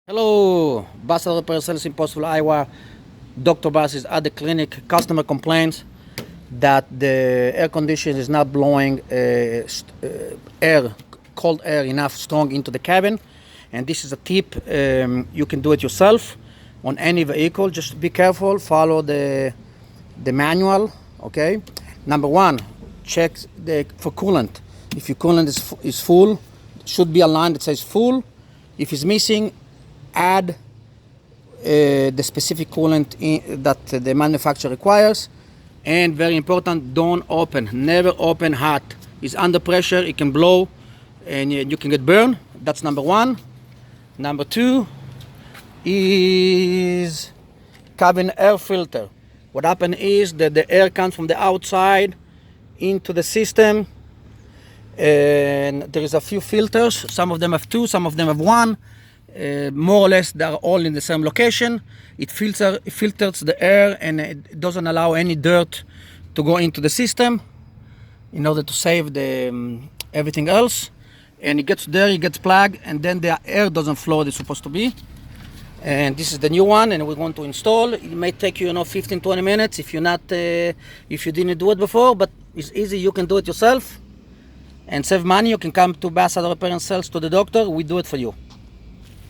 Hello, Bus Repair Sales in Postville, Iowa. Dr. Bus is at the clinic. Customer complains that the air conditioner is not blowing cold air enough strong into the cabin. And this is a tip. You can do it yourself on any vehicle. Just be careful, follow the manual, okay? Number one, check for coolant. If your coolant is full, should be a line that says full. If it's missing, add the specific coolant that the manufacturer requires. And very important, don't open, never open hot. It's under pressure, it can blow and you can get burned. That's number one. Number two is cabin air filter. What happens is that the air comes from the outside into the system, and there is a few filters. Some of them have two, some of them have one. More or less they are all in the same location. It filters the air and it doesn't allow any dirt to go into the system in order to save the everything else. And it gets there, it gets plugged, and then the air doesn't flow as it's supposed to be. And this is the new one, and we're going to install. It may take you 15-20 minutes if you didn't do it before, but it's easy. You can do it yourself and save money. You can come to Bass Repair and Sales to the doctor. We do it for you.